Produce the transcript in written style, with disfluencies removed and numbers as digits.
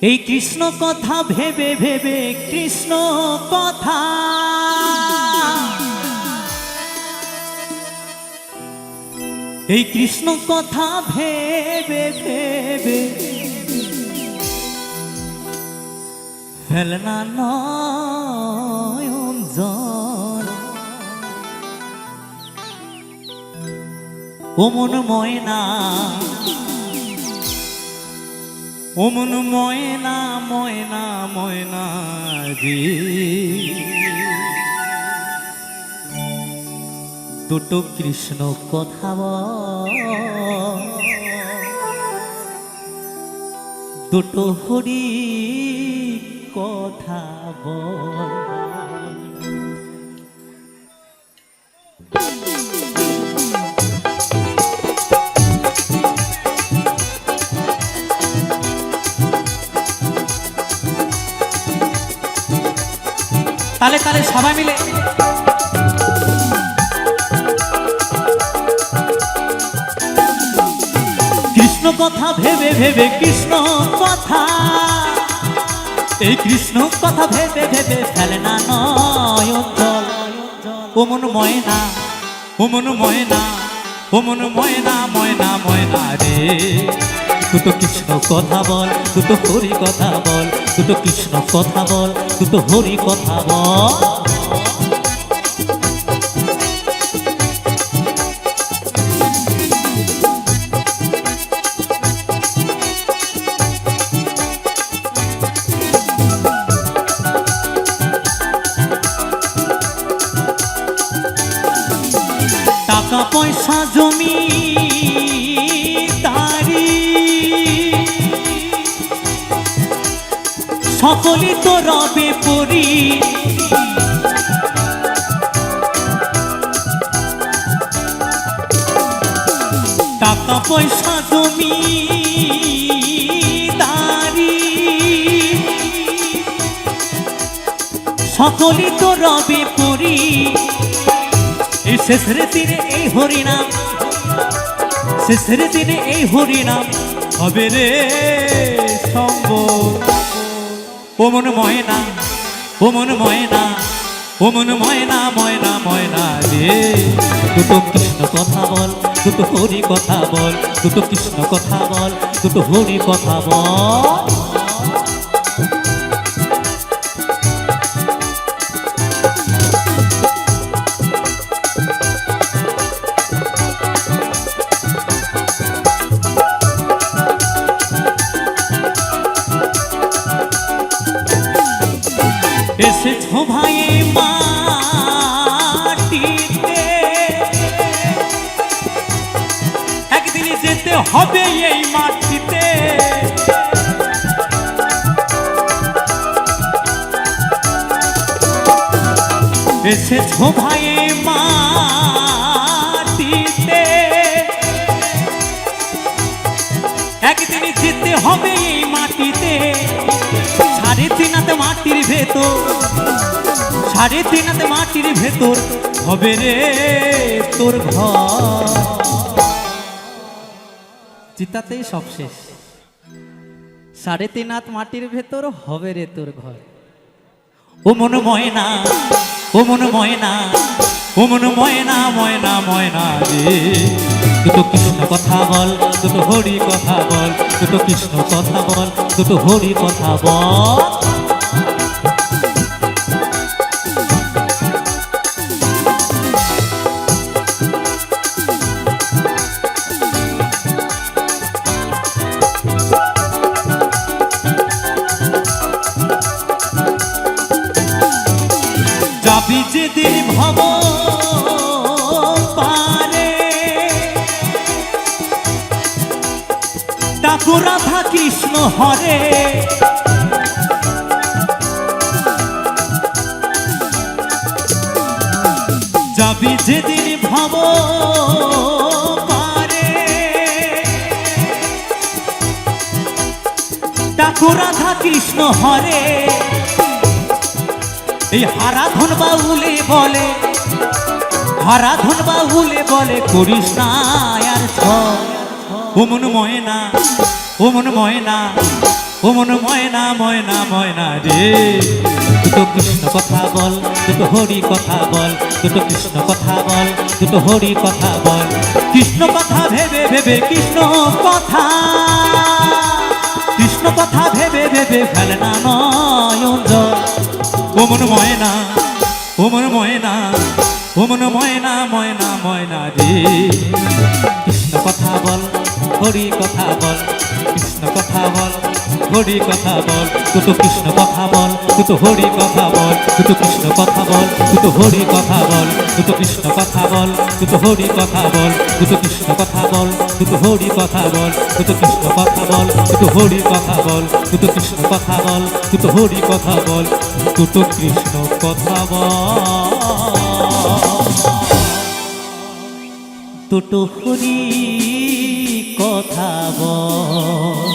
এই কৃষ্ণ কথা ভেবে ভেবে কৃষ্ণ কথা এই কৃষ্ণ কথা ভেবে ভেবে ফেলনা নয়ন জল ও মন ময়না ও মন ময়না ময়না ময়না রে দুটো কৃষ্ণ কথা দুটো হরি কথা তালে তালে সবাই মিলে কৃষ্ণ কথা ভেবে ভেবে কৃষ্ণ কথা এই কৃষ্ণ কথা ভেবে ভেবে ফেলে না নয়ন জল ও মন ময়না ও মন ময়না ও মন ময়না ময়না ময়না রে দুটো কৃষ্ণ কথা বল দুটো হরি কথা বল দুটো কৃষ্ণ কথা বল দুটো হরি কথা বল টাকা পয়সা জমি তারি সকলই তো রবে পরি টাকা পয়সা জমি তারি সকলই তো রবে পরি এই শেষের দিনে এই হরিনাম শেষের দিনে এই হরিনাম হবে রে সম্ভব ও মন ময়না ও মন ময়না ও মন ময়না ময়না ময়না রে দুটো কৃষ্ণ কথা বল দুটো হরি কথা বল দুটো কৃষ্ণ কথা বল দুটো হরি কথা বল এসেছো ভাই মাটিতে একদিন যেতে হবে এই মাটিতে এসেছো ভাই মাটিতে একদিন যেতে হবে এই মাটিতে সাড়ে তিন হাতে মাটির ভেতর সাড়ে তিন হাতে মাটির ভেতর হবে রে তোর ঘর চিতাতেই সব শেষ সাড়ে তিন হাত মাটির ভেতর হবে রে তোর ঘর ও মন ময়না ও মন ময়না ও মন ময়না ময়না ময়না রে দুটো কৃষ্ণ কথা বল দুটো হরি কথা বল দুটো কৃষ্ণ কথা বল দুটো হরি কথা বল যাবি যেদিন ভব ডাকো রাধা কৃষ্ণ হরে যাবি যেদিন ভব পারে ডাকো রাধা কৃষ্ণ হরে এই হারাধন বাউলে বলে হারাধন বাউলে বলে করিস না আর ছ ও মন ময়না ও মন ময়না ও মন ময়না ময়না ময়না রে দুটো কৃষ্ণ কথা বল দুটো হরি কথা বল দুটো কৃষ্ণ কথা বল দুটো হরি কথা বল কৃষ্ণ কথা ভেবে ভেবে কৃষ্ণ কথা কৃষ্ণ কথা ভেবে ভেবে ফেলে না নয়ন জল ও মন ময়না ও মন ময়না ও মন ময়না ময়না ময়না রে কৃষ্ণ কথা বল হরি কথা বল কৃষ্ণ কথা বল হরি কথা বল দুটো কৃষ্ণ কথা বল দুটো হরি কথা বল দুটো কৃষ্ণ কথা বল দুটো হরি কথা বল দুটো কৃষ্ণ কথা বল দুটো হরি কথা বল দুটো কৃষ্ণ কথা বল দুটো হরি কথা বল দুটো কৃষ্ণ কথা বল দুটো হরি কথা বল দুটো কৃষ্ণ কথা বল দুটো হরি কথা বল দুটো কৃষ্ণ কথা বল দুটো হরি কথা বল।